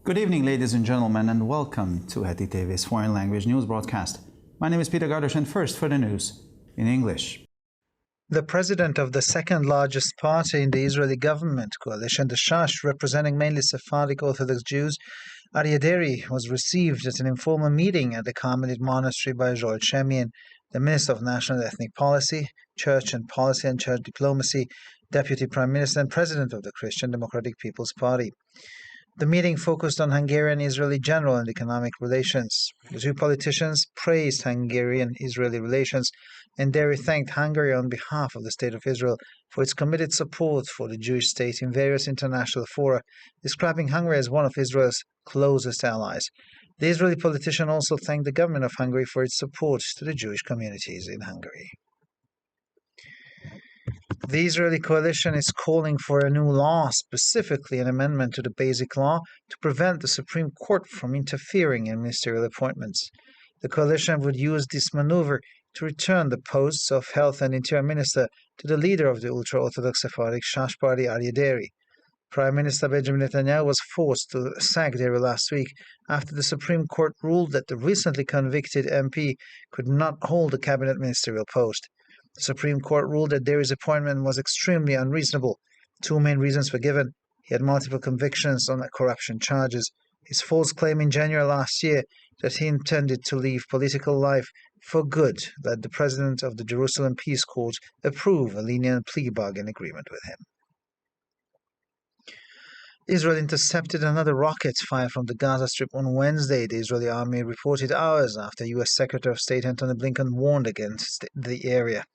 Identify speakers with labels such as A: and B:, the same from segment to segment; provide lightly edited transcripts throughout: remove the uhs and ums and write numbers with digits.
A: Good evening, ladies and gentlemen, and welcome to Heti TV's foreign language news broadcast. My name is Peter Gardosh, and first for the news in English.
B: The president of the second largest party in the Israeli government coalition, the Shash, representing mainly Sephardic Orthodox Jews, Aryeh Deri, was received at an informal meeting at the Carmelite Monastery by Joel Shemian, the Minister of National and Ethnic Policy, Church and Policy and Church Diplomacy, Deputy Prime Minister and President of the Christian Democratic People's Party. The meeting focused on Hungarian-Israeli general and economic relations. The two politicians praised Hungarian-Israeli relations, and Deri thanked Hungary on behalf of the State of Israel for its committed support for the Jewish state in various international fora, describing Hungary as one of Israel's closest allies. The Israeli politician also thanked the government of Hungary for its support to the Jewish communities in Hungary. The Israeli coalition is calling for a new law, specifically an amendment to the Basic Law, to prevent the Supreme Court from interfering in ministerial appointments. The coalition would use this maneuver to return the posts of Health and Interior Minister to the leader of the ultra-Orthodox Sephardic Shash party, Aryeh Deri. Prime Minister Benjamin Netanyahu was forced to sack Deri last week after the Supreme Court ruled that the recently convicted MP could not hold a cabinet ministerial post. The Supreme Court ruled that Deri's appointment was extremely unreasonable. Two main reasons were given. He had multiple convictions on corruption charges. His false claim in January last year that he intended to leave political life for good led the president of the Jerusalem Peace Court approve a lenient plea bargain agreement with him. Israel intercepted another rocket fired from the Gaza Strip on Wednesday, the Israeli army reported hours after U.S. Secretary of State Antony Blinken warned against the area.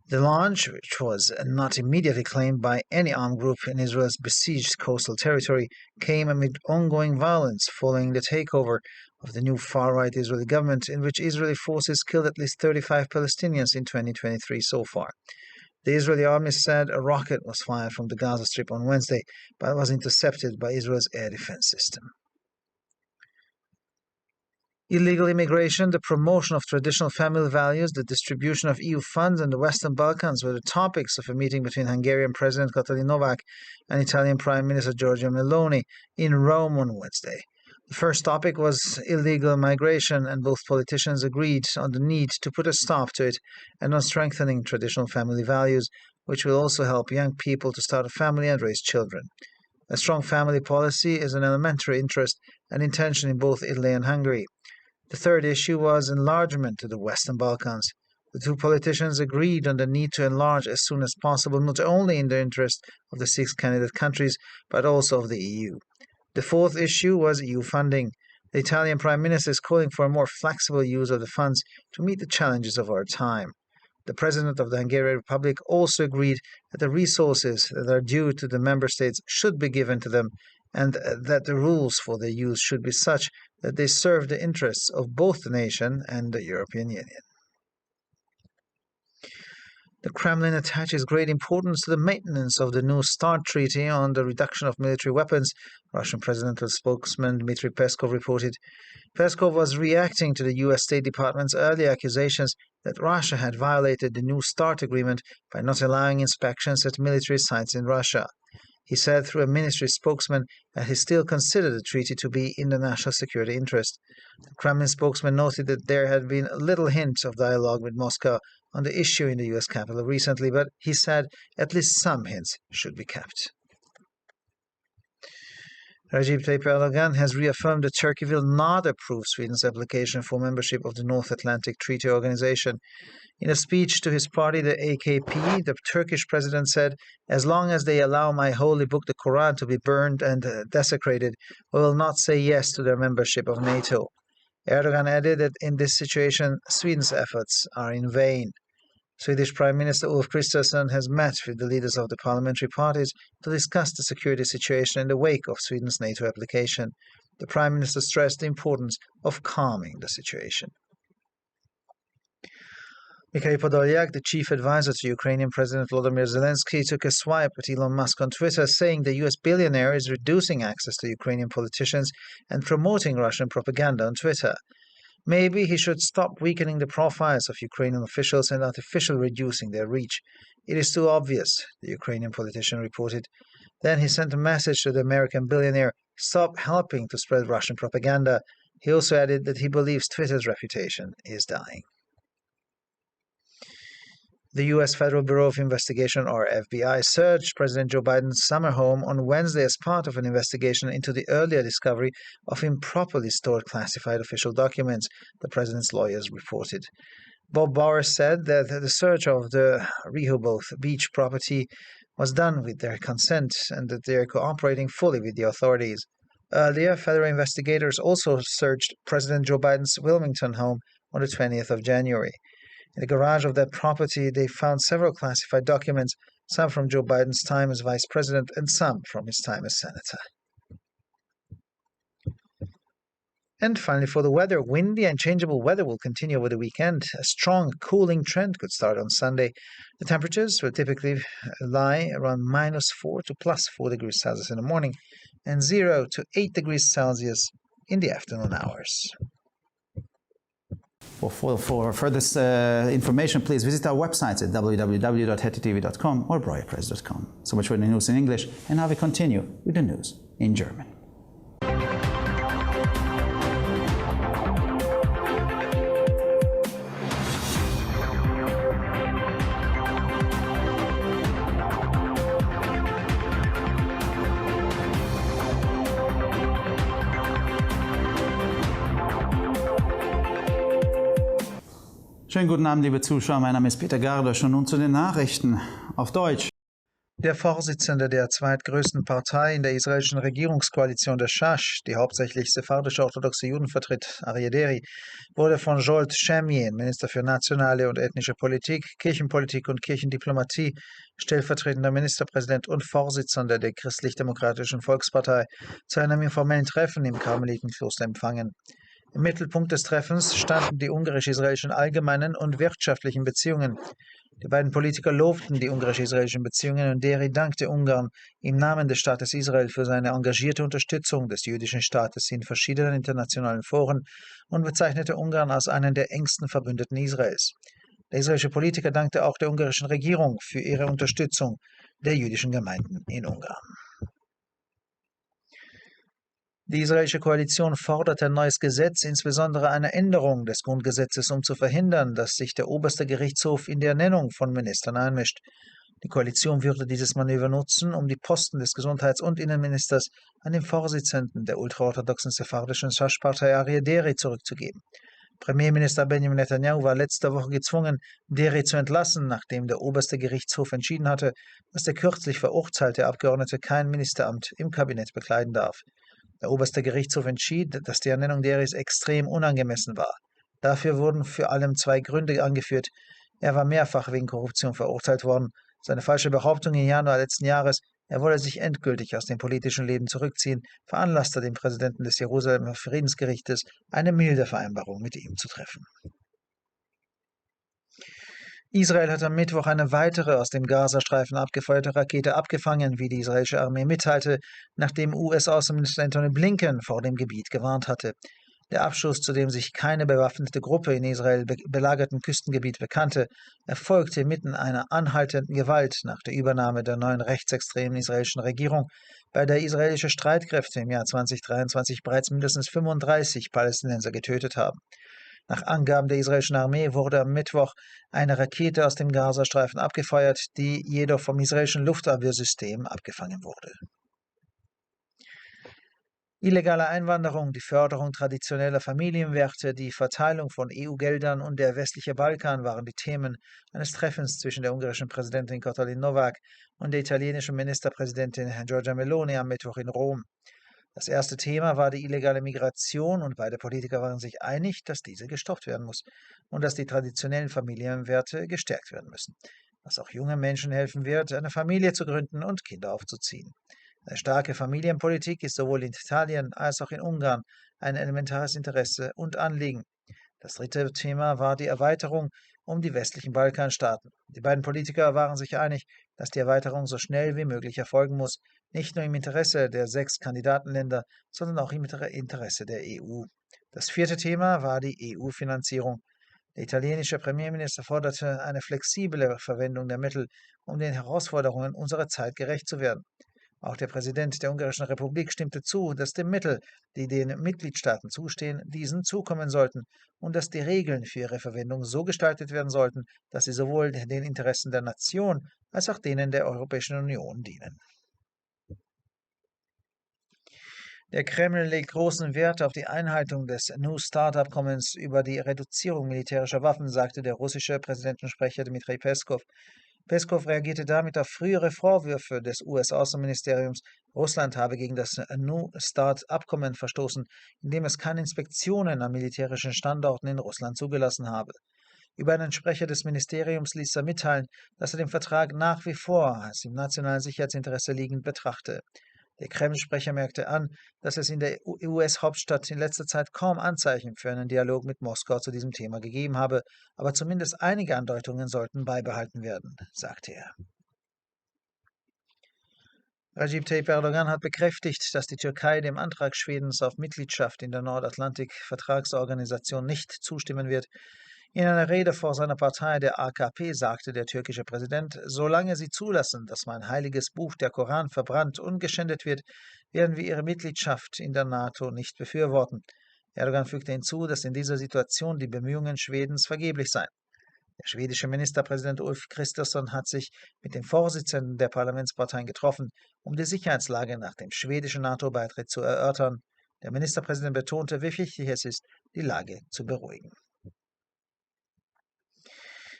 B: The launch, which was not immediately claimed by any armed group in Israel's besieged coastal territory, came amid ongoing violence following the takeover of the new far-right Israeli government, in which Israeli forces killed at least 35 Palestinians in 2023 so far. The Israeli army said a rocket was fired from the Gaza Strip on Wednesday, but was intercepted by Israel's air defense system. Illegal immigration, the promotion of traditional family values, the distribution of EU funds and the Western Balkans were the topics of a meeting between Hungarian President Katalin Novak and Italian Prime Minister Giorgia Meloni in Rome on Wednesday. The first topic was illegal migration, and both politicians agreed on the need to put a stop to it and on strengthening traditional family values, which will also help young people to start a family and raise children. A strong family policy is an elementary interest and intention in both Italy and Hungary. The third issue was enlargement to the Western Balkans. The two politicians agreed on the need to enlarge as soon as possible, not only in the interest of the 6 candidate countries, but also of the EU. The fourth issue was EU funding. The Italian Prime Minister is calling for a more flexible use of the funds to meet the challenges of our time. The President of the Hungarian Republic also agreed that the resources that are due to the member states should be given to them, and that the rules for their use should be such that they serve the interests of both the nation and the European Union. The Kremlin attaches great importance to the maintenance of the new START treaty on the reduction of military weapons, Russian presidential spokesman Dmitry Peskov reported. Peskov was reacting to the U.S. State Department's earlier accusations that Russia had violated the new START agreement by not allowing inspections at military sites in Russia. He said through a ministry spokesman that he still considered the treaty to be in the national security interest. The Kremlin spokesman noted that there had been little hint of dialogue with Moscow on the issue in the U.S. capital recently, but he said at least some hints should be kept. Recep Tayyip Erdogan has reaffirmed that Turkey will not approve Sweden's application for membership of the North Atlantic Treaty Organization. In a speech to his party, the AKP, the Turkish president said, "As long as they allow my holy book, the Quran, to be burned and desecrated, we will not say yes to their membership of NATO." Erdogan added that in this situation, Sweden's efforts are in vain. Swedish Prime Minister Ulf Kristersson has met with the leaders of the parliamentary parties to discuss the security situation in the wake of Sweden's NATO application. The Prime Minister stressed the importance of calming the situation. Mikhail Podolyak, the chief advisor to Ukrainian President Volodymyr Zelensky, took a swipe at Elon Musk on Twitter, saying the US billionaire is reducing access to Ukrainian politicians and promoting Russian propaganda on Twitter. Maybe he should stop weakening the profiles of Ukrainian officials and artificially reducing their reach. It is too obvious, the Ukrainian politician reported. Then he sent a message to the American billionaire, stop helping to spread Russian propaganda. He also added that he believes Twitter's reputation is dying. The U.S. Federal Bureau of Investigation, or FBI, searched President Joe Biden's summer home on Wednesday as part of an investigation into the earlier discovery of improperly stored classified official documents, the president's lawyers reported. Bob Bauer said that the search of the Rehoboth Beach property was done with their consent and that they are cooperating fully with the authorities. Earlier, federal investigators also searched President Joe Biden's Wilmington home on the 20th of January. In the garage of that property, they found several classified documents, some from Joe Biden's time as vice president and some from his time as senator. And finally, for the weather, windy and changeable weather will continue over the weekend. A strong cooling trend could start on Sunday. The temperatures will typically lie around -4 to +4 degrees Celsius in the morning and 0 to 8 degrees Celsius in the afternoon hours.
A: For further information, please visit our websites at www.hettytv.com or breuerpress.com. So much for the news in English, and now we continue with the news in German. Schönen guten Abend, liebe Zuschauer. Mein Name ist Peter Gardosch und nun zu den Nachrichten auf Deutsch.
B: Der Vorsitzende der zweitgrößten Partei in der israelischen Regierungskoalition, der Shash, die hauptsächlich sephardische orthodoxe Juden vertritt, Aryeh Deri, wurde von Jolt Shemien, Minister für nationale und ethnische Politik, Kirchenpolitik und Kirchendiplomatie, stellvertretender Ministerpräsident und Vorsitzender der Christlich-Demokratischen Volkspartei, zu einem informellen Treffen im Karmelitenkloster empfangen. Im Mittelpunkt des Treffens standen die ungarisch-israelischen allgemeinen und wirtschaftlichen Beziehungen. Die beiden Politiker lobten die ungarisch-israelischen Beziehungen und Deri dankte Ungarn im Namen des Staates Israel für seine engagierte Unterstützung des jüdischen Staates in verschiedenen internationalen Foren und bezeichnete Ungarn als einen der engsten Verbündeten Israels. Der israelische Politiker dankte auch der ungarischen Regierung für ihre Unterstützung der jüdischen Gemeinden in Ungarn. Die israelische Koalition fordert ein neues Gesetz, insbesondere eine Änderung des Grundgesetzes, um zu verhindern, dass sich der oberste Gerichtshof in die Ernennung von Ministern einmischt. Die Koalition würde dieses Manöver nutzen, um die Posten des Gesundheits- und Innenministers an den Vorsitzenden der ultraorthodoxen sephardischen Shash-Partei Aryeh Deri zurückzugeben. Premierminister Benjamin Netanyahu war letzte Woche gezwungen, Deri zu entlassen, nachdem der oberste Gerichtshof entschieden hatte, dass der kürzlich verurteilte Abgeordnete kein Ministeramt im Kabinett bekleiden darf. Der oberste Gerichtshof entschied, dass die Ernennung Deris extrem unangemessen war. Dafür wurden vor allem zwei Gründe angeführt. Er war mehrfach wegen Korruption verurteilt worden. Seine falsche Behauptung im Januar letzten Jahres, er wolle sich endgültig aus dem politischen Leben zurückziehen, veranlasste den Präsidenten des Jerusalemer Friedensgerichtes, eine milde Vereinbarung mit ihm zu treffen. Israel hat am Mittwoch eine weitere aus dem Gazastreifen abgefeuerte Rakete abgefangen, wie die israelische Armee mitteilte, nachdem US-Außenminister Antony Blinken vor dem Gebiet gewarnt hatte. Der Abschuss, zu dem sich keine bewaffnete Gruppe in Israel belagerten Küstengebiet bekannte, erfolgte mitten einer anhaltenden Gewalt nach der Übernahme der neuen rechtsextremen israelischen Regierung, bei der israelische Streitkräfte im Jahr 2023 bereits mindestens 35 Palästinenser getötet haben. Nach Angaben der israelischen Armee wurde am Mittwoch eine Rakete aus dem Gazastreifen abgefeuert, die jedoch vom israelischen Luftabwehrsystem abgefangen wurde. Illegale Einwanderung, die Förderung traditioneller Familienwerte, die Verteilung von EU-Geldern und der westliche Balkan waren die Themen eines Treffens zwischen der ungarischen Präsidentin Katalin Novák und der italienischen Ministerpräsidentin Giorgia Meloni am Mittwoch in Rom. Das erste Thema war die illegale Migration und beide Politiker waren sich einig, dass diese gestoppt werden muss und dass die traditionellen Familienwerte gestärkt werden müssen, was auch jungen Menschen helfen wird, eine Familie zu gründen und Kinder aufzuziehen. Eine starke Familienpolitik ist sowohl in Italien als auch in Ungarn ein elementares Interesse und Anliegen. Das dritte Thema war die Erweiterung um die westlichen Balkanstaaten. Die beiden Politiker waren sich einig, dass die Erweiterung so schnell wie möglich erfolgen muss, nicht nur im Interesse der 6 Kandidatenländer, sondern auch im Interesse der EU. Das vierte Thema war die EU-Finanzierung. Der italienische Premierminister forderte eine flexible Verwendung der Mittel, um den Herausforderungen unserer Zeit gerecht zu werden. Auch der Präsident der Ungarischen Republik stimmte zu, dass die Mittel, die den Mitgliedstaaten zustehen, diesen zukommen sollten und dass die Regeln für ihre Verwendung so gestaltet werden sollten, dass sie sowohl den Interessen der Nation als auch denen der Europäischen Union dienen. Der Kreml legt großen Wert auf die Einhaltung des New Start-Abkommens über die Reduzierung militärischer Waffen, sagte der russische Präsidentensprecher Dmitri Peskov. Peskov reagierte damit auf frühere Vorwürfe des US-Außenministeriums, Russland habe gegen das New Start-Abkommen verstoßen, indem es keine Inspektionen an militärischen Standorten in Russland zugelassen habe. Über einen Sprecher des Ministeriums ließ er mitteilen, dass er den Vertrag nach wie vor als im nationalen Sicherheitsinteresse liegend betrachte. Der Kreml-Sprecher merkte an, dass es in der US-Hauptstadt in letzter Zeit kaum Anzeichen für einen Dialog mit Moskau zu diesem Thema gegeben habe, aber zumindest einige Andeutungen sollten beibehalten werden, sagte er. Recep Tayyip Erdogan hat bekräftigt, dass die Türkei dem Antrag Schwedens auf Mitgliedschaft in der Nordatlantik-Vertragsorganisation nicht zustimmen wird. In einer Rede vor seiner Partei, der AKP, sagte der türkische Präsident, solange sie zulassen, dass mein heiliges Buch, der Koran, verbrannt und geschändet wird, werden wir ihre Mitgliedschaft in der NATO nicht befürworten. Erdogan fügte hinzu, dass in dieser Situation die Bemühungen Schwedens vergeblich seien. Der schwedische Ministerpräsident Ulf Kristersson hat sich mit den Vorsitzenden der Parlamentsparteien getroffen, um die Sicherheitslage nach dem schwedischen NATO-Beitritt zu erörtern. Der Ministerpräsident betonte, wie wichtig es ist, die Lage zu beruhigen.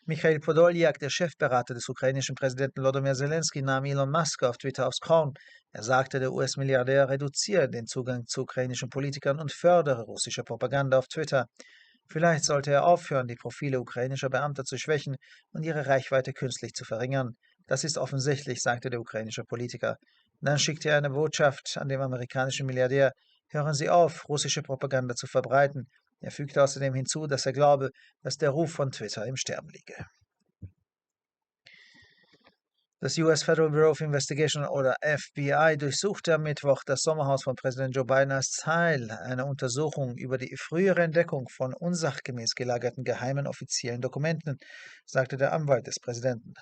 B: Michail Podoljak, der Chefberater des ukrainischen Präsidenten Volodymyr Zelensky, nahm Elon Musk auf Twitter aufs Korn. Er sagte, der US-Milliardär reduziere den Zugang zu ukrainischen Politikern und fördere russische Propaganda auf Twitter. Vielleicht sollte er aufhören, die Profile ukrainischer Beamter zu schwächen und ihre Reichweite künstlich zu verringern. Das ist offensichtlich, sagte der ukrainische Politiker. Dann schickte er eine Botschaft an den amerikanischen Milliardär: Hören Sie auf, russische Propaganda zu verbreiten. Er fügte außerdem hinzu, dass er glaube, dass der Ruf von Twitter im Sterben liege. Das US Federal Bureau of Investigation oder FBI durchsuchte am Mittwoch das Sommerhaus von Präsident Joe Biden als Teil einer Untersuchung über die frühere Entdeckung von unsachgemäß gelagerten geheimen offiziellen Dokumenten, sagte der Anwalt des Präsidenten.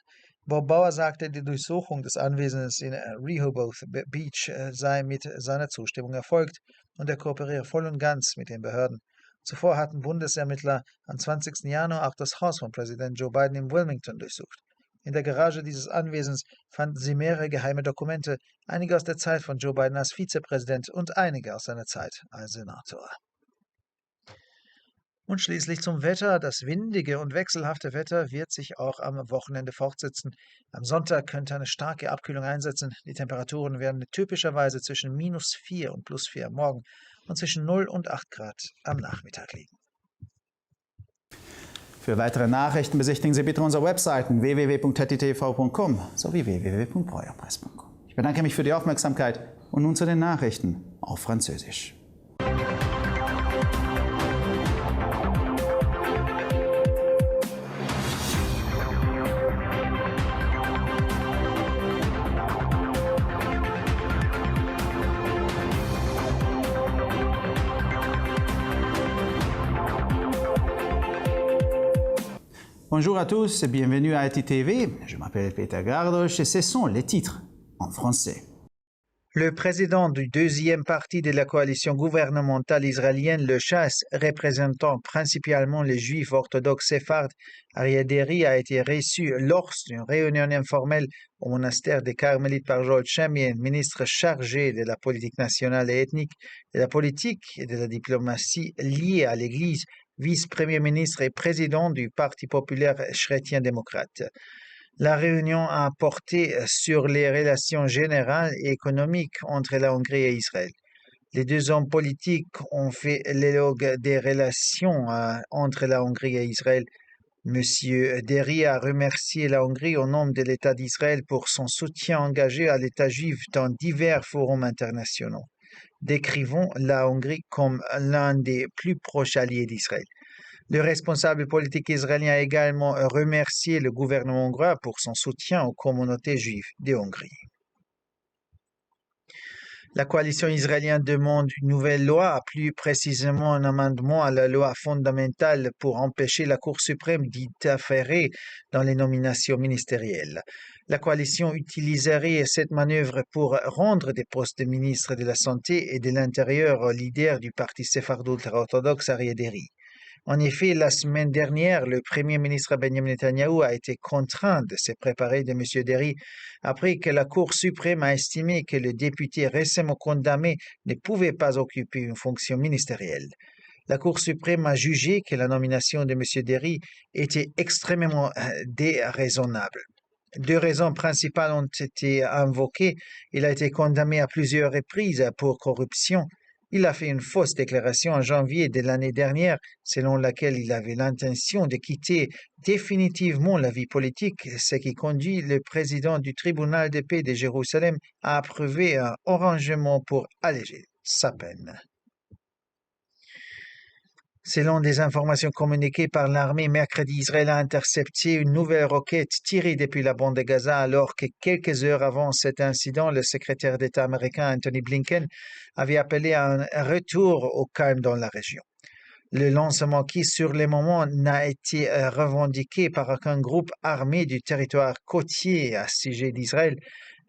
B: Bob Bauer sagte, die Durchsuchung des Anwesens in Rehoboth Beach sei mit seiner Zustimmung erfolgt und er kooperiere voll und ganz mit den Behörden. Zuvor hatten Bundesermittler am 20. Januar auch das Haus von Präsident Joe Biden in Wilmington durchsucht. In der Garage dieses Anwesens fanden sie mehrere geheime Dokumente, einige aus der Zeit von Joe Biden als Vizepräsident und einige aus seiner Zeit als Senator. Und schließlich zum Wetter. Das windige und wechselhafte Wetter wird sich auch am Wochenende fortsetzen. Am Sonntag könnte eine starke Abkühlung einsetzen. Die Temperaturen werden typischerweise zwischen -4 und +4 am Morgen und zwischen 0 und 8 Grad am Nachmittag liegen.
A: Für weitere Nachrichten besichtigen Sie bitte unsere Webseiten www.hettitv.com sowie www.breuerpresse.com. Ich bedanke mich für die Aufmerksamkeit und nun zu den Nachrichten auf Französisch. Bonjour à tous et bienvenue à HettitV. Je m'appelle Peter Gardosh et ce sont les titres en français.
B: Le président du deuxième parti de la coalition gouvernementale israélienne, le Chasse, représentant principalement les juifs orthodoxes séphardes, Aryeh Deri, a été reçu lors d'une réunion informelle au monastère des Carmélites par Joel Chemien, ministre chargé de la politique nationale et ethnique, de la politique et de la diplomatie liée à l'Église, vice-premier ministre et président du Parti populaire chrétien-démocrate. La réunion a porté sur les relations générales et économiques entre la Hongrie et Israël. Les deux hommes politiques ont fait l'éloge des relations entre la Hongrie et Israël. Monsieur Deri a remercié la Hongrie au nom de l'État d'Israël pour son soutien engagé à l'État juif dans divers forums internationaux, décrivant la Hongrie comme l'un des plus proches alliés d'Israël. Le responsable politique israélien a également remercié le gouvernement hongrois pour son soutien aux communautés juives de Hongrie. La coalition israélienne demande une nouvelle loi, plus précisément un amendement à la loi fondamentale pour empêcher la Cour suprême d'interférer dans les nominations ministérielles. La coalition utiliserait cette manœuvre pour rendre des postes de ministre de la Santé et de l'Intérieur au leader du parti séphardo-ultra-orthodoxe Aryeh Deri. En effet, la semaine dernière, le Premier ministre Benjamin Netanyahou a été contraint de se préparer de M. Deri après que la Cour suprême a estimé que le député récemment condamné ne pouvait pas occuper une fonction ministérielle. La Cour suprême a jugé que la nomination de M. Deri était extrêmement déraisonnable. Deux raisons principales ont été invoquées. Il a été condamné à plusieurs reprises pour corruption. Il a fait une fausse déclaration en janvier de l'année dernière, selon laquelle il avait l'intention de quitter définitivement la vie politique, ce qui conduit le président du tribunal de paix de Jérusalem à approuver un arrangement pour alléger sa peine. Selon des informations communiquées par l'armée, mercredi, Israël a intercepté une nouvelle roquette tirée depuis la bande de Gaza alors que quelques heures avant cet incident, le secrétaire d'État américain Anthony Blinken avait appelé à un retour au calme dans la région. Le lancement qui, sur le moment, n'a été revendiqué par aucun groupe armé du territoire côtier assiégé d'Israël,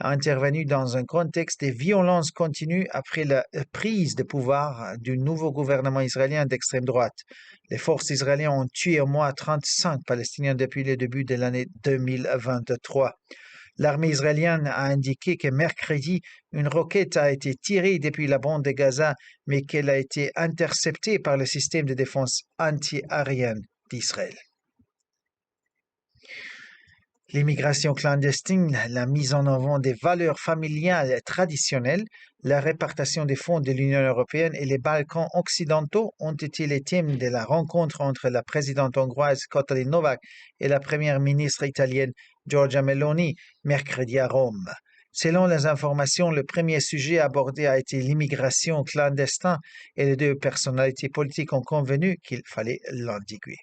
B: a intervenu dans un contexte de violence continue après la prise de pouvoir du nouveau gouvernement israélien d'extrême droite. Les forces israéliennes ont tué au moins 35 Palestiniens depuis le début de l'année 2023. L'armée israélienne a indiqué que mercredi, une roquette a été tirée depuis la bande de Gaza, mais qu'elle a été interceptée par le système de défense anti-aérienne d'Israël. L'immigration clandestine, la mise en avant des valeurs familiales traditionnelles, la répartition des fonds de l'Union européenne et les Balkans occidentaux ont été les thèmes de la rencontre entre la présidente hongroise Katalin Novák et la première ministre italienne Giorgia Meloni mercredi à Rome. Selon les informations, le premier sujet abordé a été l'immigration clandestine et les deux personnalités politiques ont convenu qu'il fallait l'endiguer.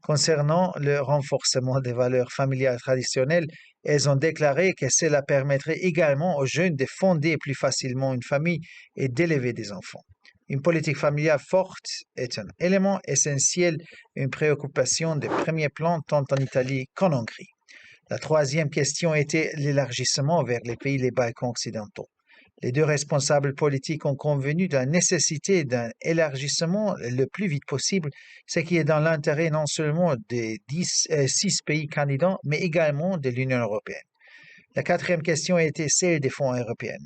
B: Concernant le renforcement des valeurs familiales traditionnelles, elles ont déclaré que cela permettrait également aux jeunes de fonder plus facilement une famille et d'élever des enfants. Une politique familiale forte est un élément essentiel, une préoccupation de premier plan tant en Italie qu'en Hongrie. La troisième question était l'élargissement vers les pays des Balkans occidentaux. Les deux responsables politiques ont convenu de la nécessité d'un élargissement le plus vite possible, ce qui est dans l'intérêt non seulement des 6 pays candidats, mais également de l'Union européenne. La quatrième question était celle des fonds européens.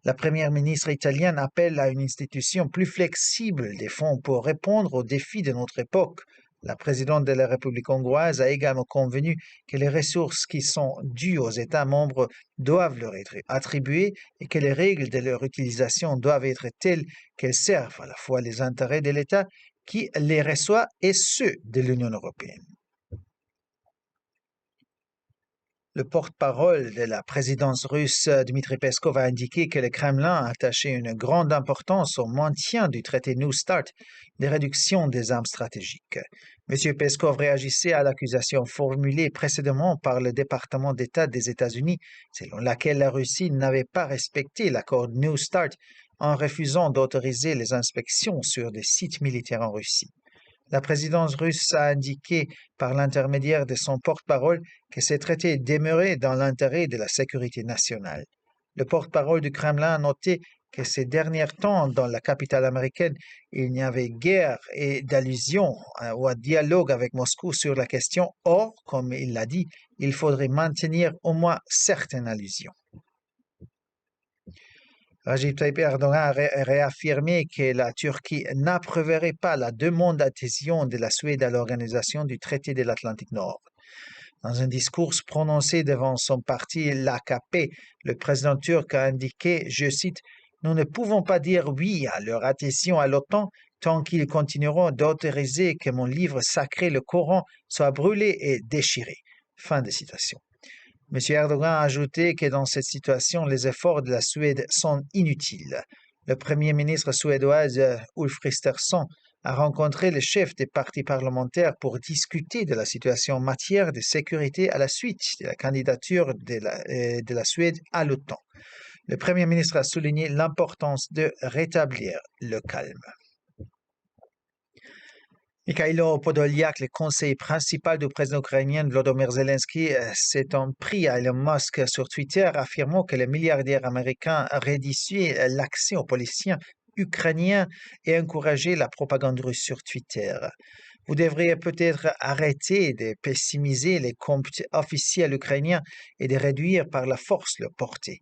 B: La première ministre italienne appelle à une institution plus flexible des fonds pour répondre aux défis de notre époque. La présidente de la République hongroise a également convenu que les ressources qui sont dues aux États membres doivent leur être attribuées et que les règles de leur utilisation doivent être telles qu'elles servent à la fois les intérêts de l'État qui les reçoit et ceux de l'Union européenne. Le porte-parole de la présidence russe, Dmitry Peskov, a indiqué que le Kremlin a attaché une grande importance au maintien du traité New START de réduction des armes stratégiques. M. Peskov réagissait à l'accusation formulée précédemment par le département d'État des États-Unis, selon laquelle la Russie n'avait pas respecté l'accord New START en refusant d'autoriser les inspections sur des sites militaires en Russie. La présidence russe a indiqué par l'intermédiaire de son porte-parole que ces traités demeuraient dans l'intérêt de la sécurité nationale. Le porte-parole du Kremlin a noté que ces derniers temps, dans la capitale américaine, il n'y avait guère et d'allusion ou à dialogue avec Moscou sur la question. Or, comme il l'a dit, il faudrait maintenir au moins certaines allusions. Recep Tayyip Erdogan a réaffirmé que la Turquie n'approuverait pas la demande d'adhésion de la Suède à l'organisation du traité de l'Atlantique Nord. Dans un discours prononcé devant son parti, l'AKP, le président turc a indiqué, je cite, « Nous ne pouvons pas dire oui à leur adhésion à l'OTAN tant qu'ils continueront d'autoriser que mon livre sacré, le Coran, soit brûlé et déchiré. » Fin de citation. M. Erdogan a ajouté que dans cette situation, les efforts de la Suède sont inutiles. Le premier ministre suédois, Ulf Kristersson, a rencontré le chef des partis parlementaires pour discuter de la situation en matière de sécurité à la suite de la candidature de la Suède à l'OTAN. Le premier ministre a souligné l'importance de rétablir le calme. Mikhailo Podolyak, le conseiller principal du président ukrainien Volodymyr Zelensky, s'est en pris à Elon Musk sur Twitter, affirmant que le milliardaire américain réduisait l'accès aux policiers ukrainiens et encourageait la propagande russe sur Twitter. Vous devriez peut-être arrêter de pessimiser les comptes officiels ukrainiens et de réduire par la force leur portée.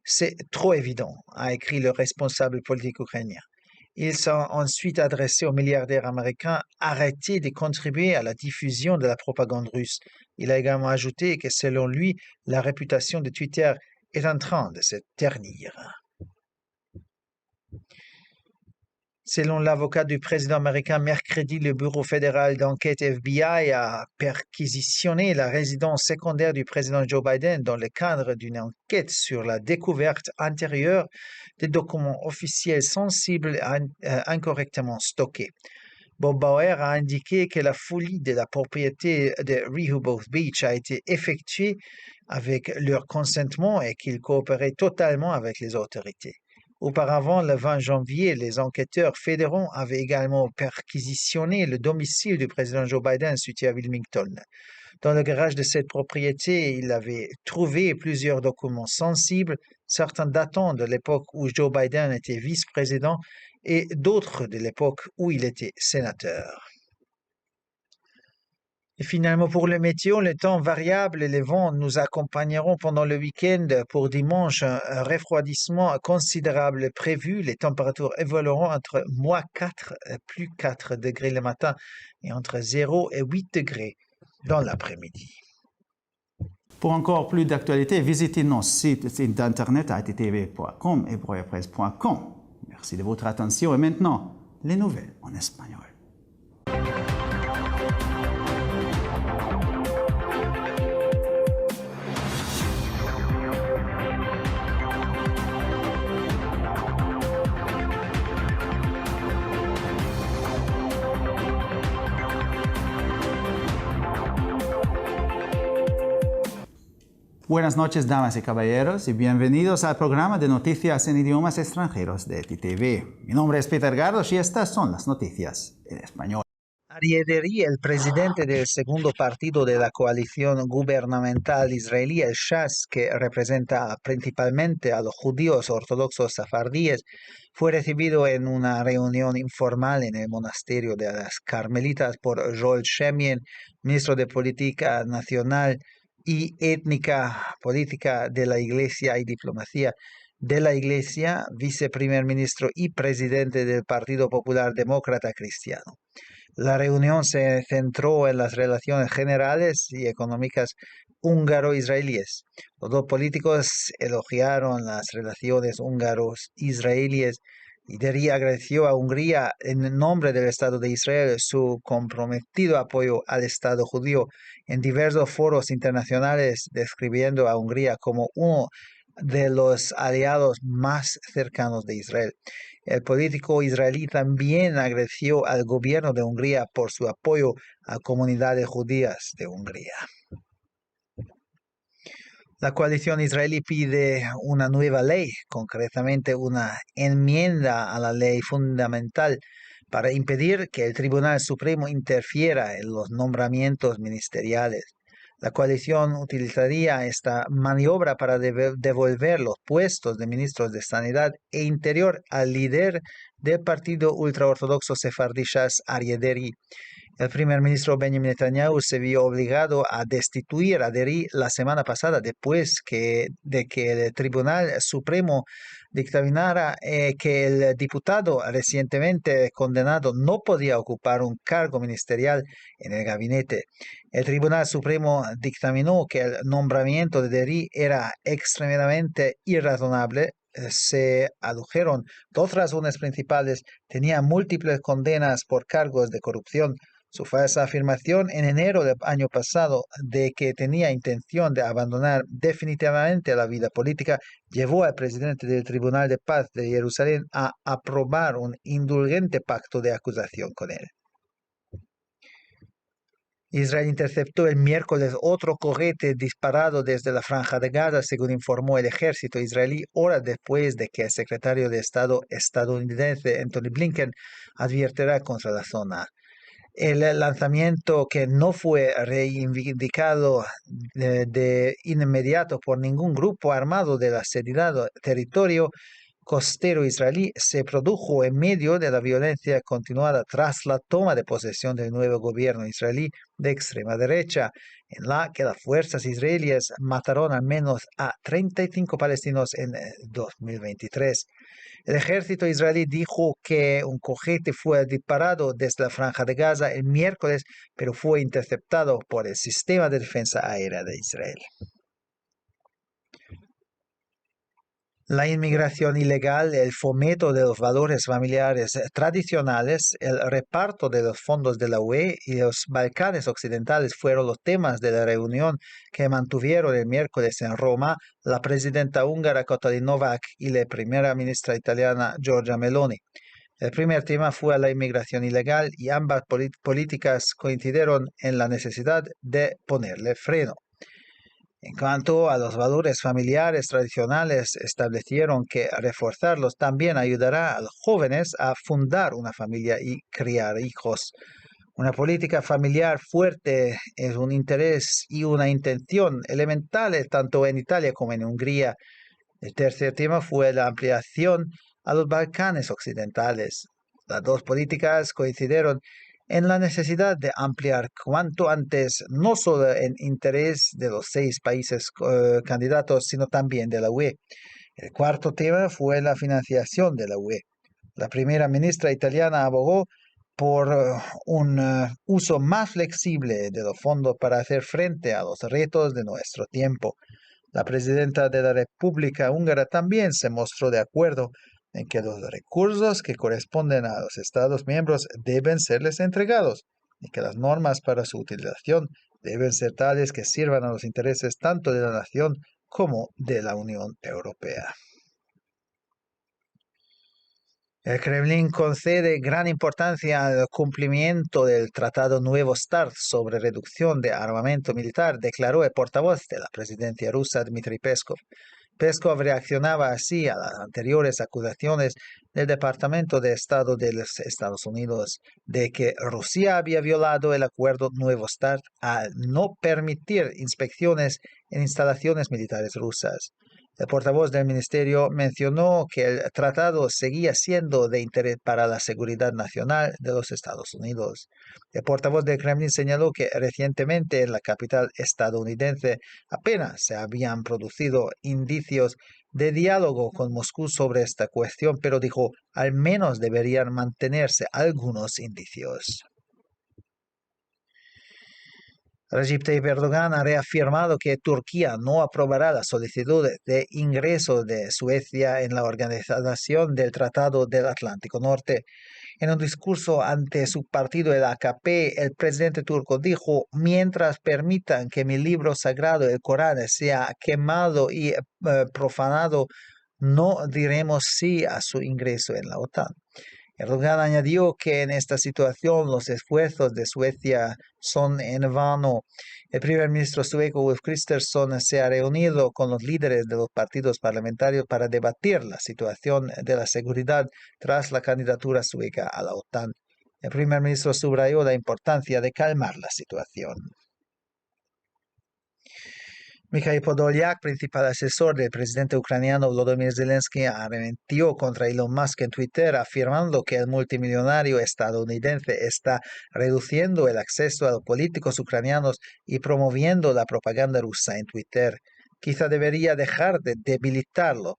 B: C'est trop évident, a écrit le responsable politique ukrainien. Il s'est ensuite adressé aux milliardaires américains: arrêtez de contribuer à la diffusion de la propagande russe. Il a également ajouté que selon lui, la réputation de Twitter est en train de se ternir. Selon l'avocat du président américain, mercredi, le Bureau fédéral d'enquête FBI a perquisitionné la résidence secondaire du président Joe Biden dans le cadre d'une enquête sur la découverte antérieure de documents officiels sensibles incorrectement stockés. Bob Bauer a indiqué que la fouille de la propriété de Rehoboth Beach a été effectuée avec leur consentement et qu'ils coopéraient totalement avec les autorités. Auparavant, le 20 janvier, les enquêteurs fédéraux avaient également perquisitionné le domicile du président Joe Biden situé à Wilmington. Dans le garage de cette propriété, ils avaient trouvé plusieurs documents sensibles, certains datant de l'époque où Joe Biden était vice-président et d'autres de l'époque où il était sénateur. Et finalement, pour le météo, le temps variable et les vents nous accompagneront pendant le week-end. Pour dimanche, un refroidissement considérable est prévu. Les températures évolueront entre -4 et +4 degrés le matin et entre 0 et 8 degrés dans l'après-midi.
A: Pour encore plus d'actualités, visitez nos sites internet attv.com et broyapresse.com. Merci de votre attention et maintenant, les nouvelles en espagnol. Buenas noches, damas y caballeros, y bienvenidos al programa de noticias en idiomas extranjeros de ETV. Mi nombre es Peter Gardos y estas son las noticias en español.
B: Aryeh Deri, el presidente del segundo partido de la coalición gubernamental israelí, el Shas, que representa principalmente a los judíos ortodoxos sefardíes, fue recibido en una reunión informal en el monasterio de las Carmelitas por Joel Shemien, ministro de Política Nacional y Étnica, Política de la Iglesia y Diplomacia de la Iglesia, viceprimer ministro y presidente del Partido Popular Demócrata Cristiano. La reunión se centró en las relaciones generales y económicas húngaro-israelíes. Los dos políticos elogiaron las relaciones húngaro-israelíes y Deri agradeció a Hungría en nombre del Estado de Israel su comprometido apoyo al Estado judío en diversos foros internacionales, describiendo a Hungría como uno de los aliados más cercanos de Israel. El político israelí también agradeció al gobierno de Hungría por su apoyo a comunidades judías de Hungría. La coalición israelí pide una nueva ley, concretamente una enmienda a la ley fundamental para impedir que el Tribunal Supremo interfiera en los nombramientos ministeriales. La coalición utilizaría esta maniobra para devolver los puestos de ministros de Sanidad e Interior al líder del partido ultraortodoxo sefardí Shas, Aryeh Deri. El primer ministro Benjamin Netanyahu se vio obligado a destituir a Deri la semana pasada después de que el Tribunal Supremo dictaminara que el diputado recientemente condenado no podía ocupar un cargo ministerial en el gabinete. El Tribunal Supremo dictaminó que el nombramiento de Deri era extremadamente irrazonable. Se adujeron dos razones principales: tenía múltiples condenas por cargos de corrupción. Su falsa afirmación en enero del año pasado de que tenía intención de abandonar definitivamente la vida política llevó al presidente del Tribunal de Paz de Jerusalén a aprobar un indulgente pacto de acusación con él. Israel interceptó el miércoles otro cohete disparado desde la Franja de Gaza, según informó el ejército israelí, horas después de que el secretario de Estado estadounidense Antony Blinken advirtiera contra la zona. El lanzamiento, que no fue reivindicado de inmediato por ningún grupo armado del asediado territorio costero israelí, se produjo en medio de la violencia continuada tras la toma de posesión del nuevo gobierno israelí de extrema derecha, en la que las fuerzas israelíes mataron al menos a 35 palestinos en 2023. El ejército israelí dijo que un cohete fue disparado desde la Franja de Gaza el miércoles, pero fue interceptado por el sistema de defensa aérea de Israel. La inmigración ilegal, el fomento de los valores familiares tradicionales, el reparto de los fondos de la UE y los Balcanes occidentales fueron los temas de la reunión que mantuvieron el miércoles en Roma la presidenta húngara Katalin Novák y la primera ministra italiana Giorgia Meloni. El primer tema fue la inmigración ilegal y ambas políticas coincidieron en la necesidad de ponerle freno. En cuanto a los valores familiares tradicionales, establecieron que reforzarlos también ayudará a los jóvenes a fundar una familia y criar hijos. Una política familiar fuerte es un interés y una intención elementales tanto en Italia como en Hungría. El tercer tema fue la ampliación a los Balcanes occidentales. Las dos políticas coincidieron en la necesidad de ampliar cuanto antes, no solo en interés de los 6 países candidatos, sino también de la UE. El cuarto tema fue la financiación de la UE. La primera ministra italiana abogó por un uso más flexible de los fondos para hacer frente a los retos de nuestro tiempo. La presidenta de la República Húngara también se mostró de acuerdo en que los recursos que corresponden a los Estados miembros deben serles entregados y que las normas para su utilización deben ser tales que sirvan a los intereses tanto de la nación como de la Unión Europea. El Kremlin concede gran importancia al cumplimiento del Tratado Nuevo START sobre reducción de armamento militar, declaró el portavoz de la presidencia rusa Dmitry Peskov. Peskov reaccionaba así a las anteriores acusaciones del Departamento de Estado de los Estados Unidos de que Rusia había violado el acuerdo Nuevo START al no permitir inspecciones en instalaciones militares rusas. El portavoz del ministerio mencionó que el tratado seguía siendo de interés para la seguridad nacional de los Estados Unidos. El portavoz del Kremlin señaló que recientemente en la capital estadounidense apenas se habían producido indicios de diálogo con Moscú sobre esta cuestión, pero dijo al menos deberían mantenerse algunos indicios. Recep Tayyip Erdogan ha reafirmado que Turquía no aprobará la solicitud de ingreso de Suecia en la organización del Tratado del Atlántico Norte. En un discurso ante su partido, el AKP, el presidente turco dijo: mientras permitan que mi libro sagrado, el Corán, sea quemado y profanado, no diremos sí a su ingreso en la OTAN. Erdogan añadió que en esta situación los esfuerzos de Suecia son en vano. El primer ministro sueco Ulf Kristersson se ha reunido con los líderes de los partidos parlamentarios para debatir la situación de la seguridad tras la candidatura sueca a la OTAN. El primer ministro subrayó la importancia de calmar la situación. Mikhail Podolyak, principal asesor del presidente ucraniano Volodymyr Zelensky, arremetió contra Elon Musk en Twitter, afirmando que el multimillonario estadounidense está reduciendo el acceso a los políticos ucranianos y promoviendo la propaganda rusa en Twitter. Quizá debería dejar de debilitar los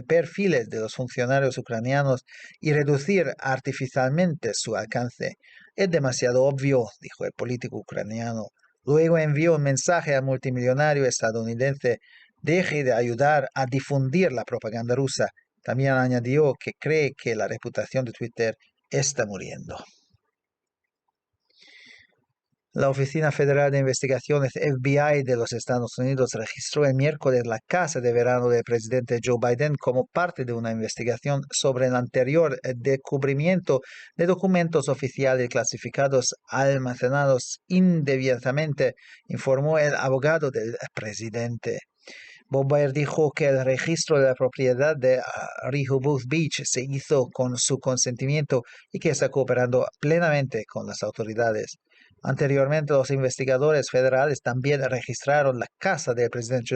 B: perfiles de los funcionarios ucranianos y reducir artificialmente su alcance. Es demasiado obvio, dijo el político ucraniano. Luego envió un mensaje al multimillonario estadounidense: deje de ayudar a difundir la propaganda rusa. También añadió que cree que la reputación de Twitter está muriendo. La Oficina Federal de Investigaciones FBI de los Estados Unidos registró el miércoles la casa de verano del presidente Joe Biden como parte de una investigación sobre el anterior descubrimiento de documentos oficiales clasificados almacenados indebidamente, informó el abogado del presidente. Bobaer dijo que el registro de la propiedad de Rehoboth Beach se hizo con su consentimiento y que está cooperando plenamente con las autoridades. Anteriormente, los investigadores federales también registraron la casa del presidente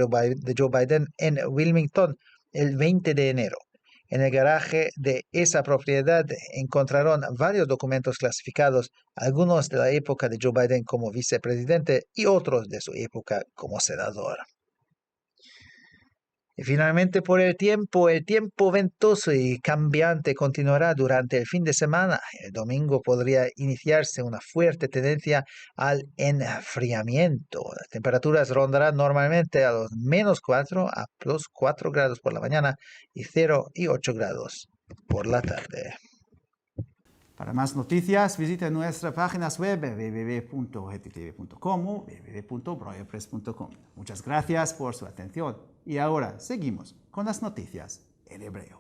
B: Joe Biden en Wilmington el 20 de enero. En el garaje de esa propiedad encontraron varios documentos clasificados, algunos de la época de Joe Biden como vicepresidente y otros de su época como senador. Y finalmente el tiempo ventoso y cambiante continuará durante el fin de semana. El domingo podría iniciarse una fuerte tendencia al enfriamiento. Las temperaturas rondarán normalmente a los -4 a +4 grados por la mañana y 0 y 8 grados por la tarde.
A: Para más noticias, visite nuestras páginas web www.ttv.com o www.breuerpress.com. Muchas gracias por su atención. Y ahora seguimos con las noticias en hebreo.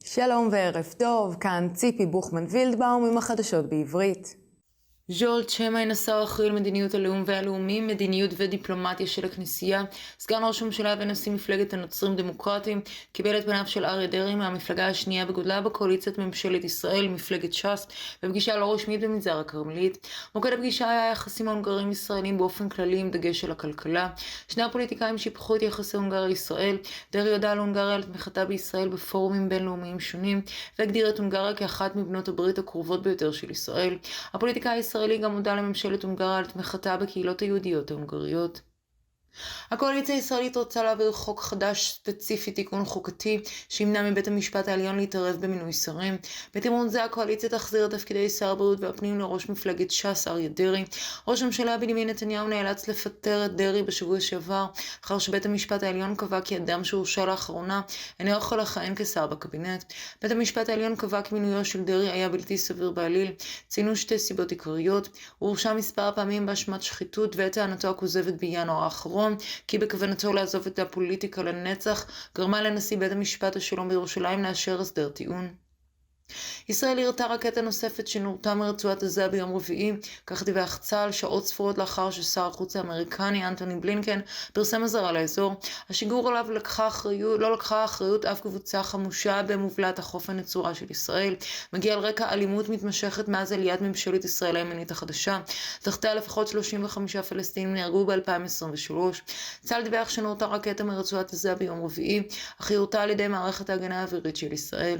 C: שלום וערב טוב, כאן ציפי בוכמן וילדבאום עם החדשות בעברית. ז'ולט שמאין השר אחראי למדיניות הלאום והלאומי, מדיניות ודיפלומטיה של הכנסייה, סגן ראש הממשלה ונשיא מפלגת הנוצרים דמוקרטים, קיבל את פניו של אריה דרעי מהמפלגה השנייה בגודלה בקואליציית ממשלת ישראל, מפלגת ש"ס, בפגישה לא רשמית במנזר הכרמלית. מוקד הפגישה היה יחסים ההונגרים ישראלים באופן כללי עם דגש על הכלכלה. שני הפוליטיקאים שיפחו את יחסי הונגריה-ישראל. דרעי הודה על הונגריה על תמיכתה בישראל בפורומים בינלאומיים שונים, והגדיר את הונגריה כאחת מבנות הברית הקרובות ביותר של ישראל. הפוליטיקאי הישראלי גם הודע לממשלת הונגריה על תמיכתה בקהילות היהודיות ההונגריות. הקואליציה הישראלית רוצה להעביר חוק חדש ספציפי, תיקון חוקתי, שימנע מבית המשפט העליון להתערב במינוי שרים. בתמרון זה הקואליציה תחזיר את תפקידי שר הבריאות והפנים לראש מפלגת ש"ס אריה דרעי. ראש הממשלה בנימין נתניהו נאלץ לפטר את דרעי בשבוע שעבר, אחר שבית המשפט העליון קבע כי אדם שהורשע לאחרונה אינו יכול לכהן כשר בקבינט. בית המשפט העליון קבע כי מינויו של דרעי היה בלתי סביר בעליל. ציינו שתי סיבות עיקריות: הוא הורשע מספר פעמים באשמת שחיתות, ואת טענתו הכוזבת בינואר האחרון כי בכוונתו לעזוב את הפוליטיקה לנצח גרמה לנשיא בית המשפט השלום בירושלים לאשר הסדר טיעון. ישראל ירתה רקטה נוספת שנורתה מרצועת עזה ביום רביעי, כך דיווח צה"ל שעות ספורות לאחר ששר החוץ האמריקני אנטוני בלינקן פרסם אזהרה לאזור. השיגור עליו לא לקחה אחריות אף קבוצה חמושה במובלעת החוף הנצורה של ישראל. מגיע על רקע אלימות מתמשכת מאז עליית ממשלת ישראל הימנית החדשה. תחתיה לפחות 35 פלסטינים נהרגו ב-2023. צה"ל דיווח שנורתה רקטה מרצועת עזה ביום רביעי, אך היא הורתה על ידי מערכת ההגנה האווירית של ישראל.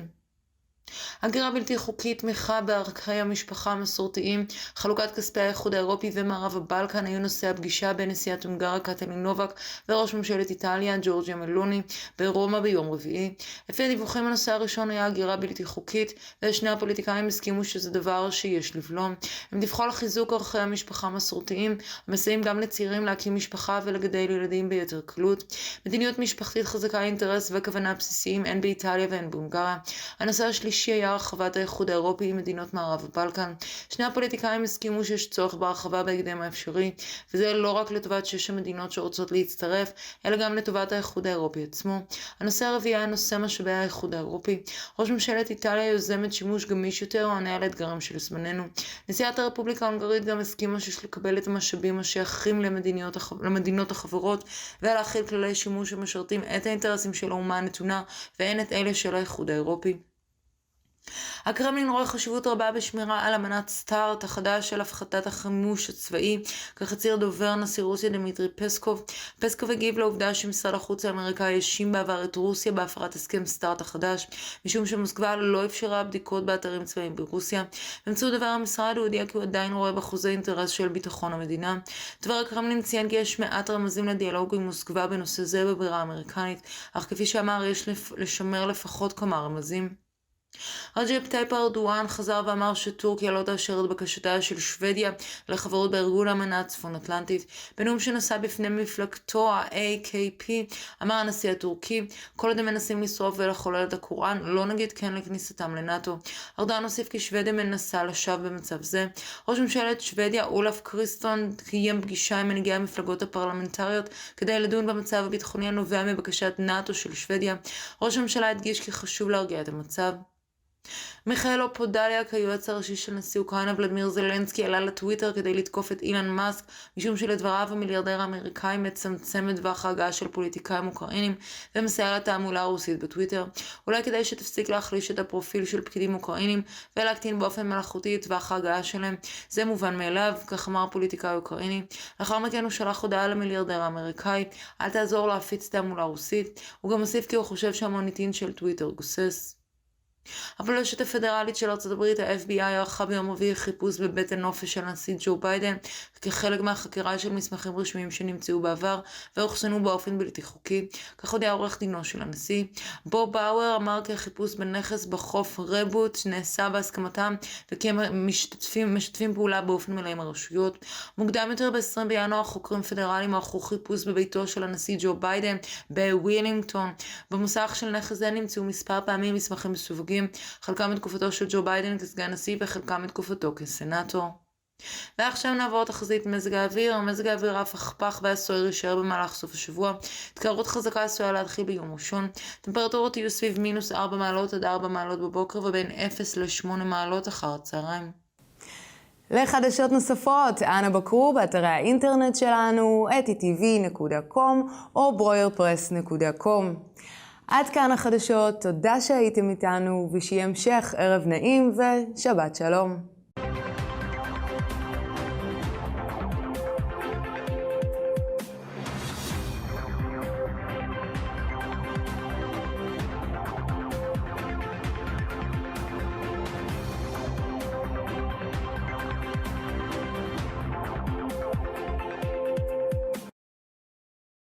C: הגירה בלתי חוקית, תמיכה בערכי המשפחה המסורתיים, חלוקת כספי האיחוד האירופי ומערב הבלקן היו נושא הפגישה בין נשיאת הונגריה קטלין נובק וראש ממשלת איטליה ג'ורג'יה מלוני ברומא ביום רביעי. לפי הדיווחים, הנושא הראשון היה הגירה בלתי חוקית, ושני הפוליטיקאים הסכימו שזה דבר שיש לבלום. הם דיווחו על חיזוק ערכי המשפחה המסורתיים, המסייעים גם לצעירים להקים משפחה ולגדל ילדים ביתר קלות. מדיניות משפחתית חזקה אינטרס וכוונה בסיסיים הן באיטליה והן בהונגריה. הנושא השלישי היה הרחבת האיחוד האירופי עם מדינות מערב הבלקן. שני הפוליטיקאים הסכימו שיש צורך בהרחבה בהקדם האפשרי, וזה לא רק לטובת 6 המדינות שרוצות להצטרף, אלא גם לטובת האיחוד האירופי עצמו. הנושא הרביעי היה נושא משאבי האיחוד האירופי. ראש ממשלת איטליה יוזמת שימוש גמיש יותר ועונה על האתגרים של זמננו. נשיאת הרפובליקה ההונגרית גם הסכימה שיש לקבל את המשאבים השייכים למדינות החברות, ולהכיל כללי שימוש שמשרתים את האינטרסים של האומה הנתונה והן את אלה של האיחוד האירופי. הקרמלין רואה חשיבות רבה בשמירה על אמנת סטארט החדש של הפחתת החימוש הצבאי, כך הצהיר דובר נשיא רוסיה דמיטרי פסקוב. פסקוב הגיב לעובדה שמשרד החוץ האמריקאי האשים בעבר את רוסיה בהפרת הסכם סטארט החדש, משום שמוסקבה לא אפשרה בדיקות באתרים צבאיים ברוסיה. באמצעות דבר המשרד הוא הודיע כי הוא עדיין רואה בחוזה אינטרס של ביטחון המדינה. דובר הקרמלין ציין כי יש מעט רמזים לדיאלוג עם מוסקבה בנושא זה בבירה האמריקנית, אך כפי שאמר יש לשמר לפחות כמה רמזים. רג'פ טייפ ארדואן חזר ואמר שטורקיה לא תאשר את בקשתה של שוודיה לחברות בארגון האמנה הצפון אטלנטית. בנאום שנשא בפני מפלגתו ה-AKP אמר הנשיא הטורקי, כל עוד הם מנסים לשרוף ולחולל את הקוראן, לא נגיד כן לכניסתם לנאטו. ארדואן הוסיף כי שוודיה מנסה לשווא במצב זה. ראש ממשלת שוודיה אולף קריסטון קיים פגישה עם מנהיגי המפלגות הפרלמנטריות כדי לדון במצב הביטחוני הנובע מבקשת נאטו של שוודיה. ראש הממשלה הדגיש כי חשוב להרגיע את המצב. מיכאל פודליאק, היועץ הראשי של נשיא אוקראינה ולדימיר זלנסקי, עלה לטוויטר כדי לתקוף את אילן מאסק, משום שלדבריו המיליארדר האמריקאי מצמצם את טווח ההגעה של פוליטיקאים אוקראינים ומסייע לתעמולה הרוסית בטוויטר. אולי כדאי שתפסיק להחליש את הפרופיל של פקידים אוקראינים ולהקטין באופן מלאכותי את טווח ההגעה שלהם. זה מובן מאליו, כך אמר פוליטיקאי אוקראיני. לאחר מכן הוא שלח הודעה למיליארדר האמריקאי, אל תעזור להפיץ תעמולה רוסית. הוא גם הוסיף כי הוא חושב שהמוניטין של טוויטר גוסס. הפולשת הפדרלית של ארצות הברית, ה-FBI, ערכה ביום רביעי חיפוש בבית הנופש של הנשיא ג'ו ביידן, כחלק מהחקירה של מסמכים רשמיים שנמצאו בעבר והוחסנו באופן בלתי חוקי. כך הודיע עורך דינו של הנשיא. בוב באואר אמר כי החיפוש בנכס בחוף רבוט נעשה בהסכמתם וכי הם משתפים פעולה באופן מלא עם הרשויות. מוקדם יותר ב-20 בינואר חוקרים פדרליים ערכו חיפוש בביתו של הנשיא ג'ו ביידן בווילינגטון. במוסך של נכס זה נמצאו מספר פעמים מסמכים מסווגים, חלקם מתקופתו של ג'ו ביידן כסגן נשיא וחלקם מתקופתו כסנאטור. ועכשיו נעבור תחזית מזג האוויר. מזג האוויר אף הפך ועשוי להישאר במהלך סוף השבוע. התקררות חזקה עשויה להתחיל ביום ראשון. טמפרטורות יהיו סביב -4 מעלות עד 4 מעלות בבוקר ובין 0 ל-8 מעלות אחר הצהריים.
D: לחדשות נוספות, אנא בקרו באתרי האינטרנט שלנו, etitv.com או broyerpress.com. עד כאן החדשות, תודה שהייתם איתנו ושיהיה המשך ערב נעים ושבת שלום.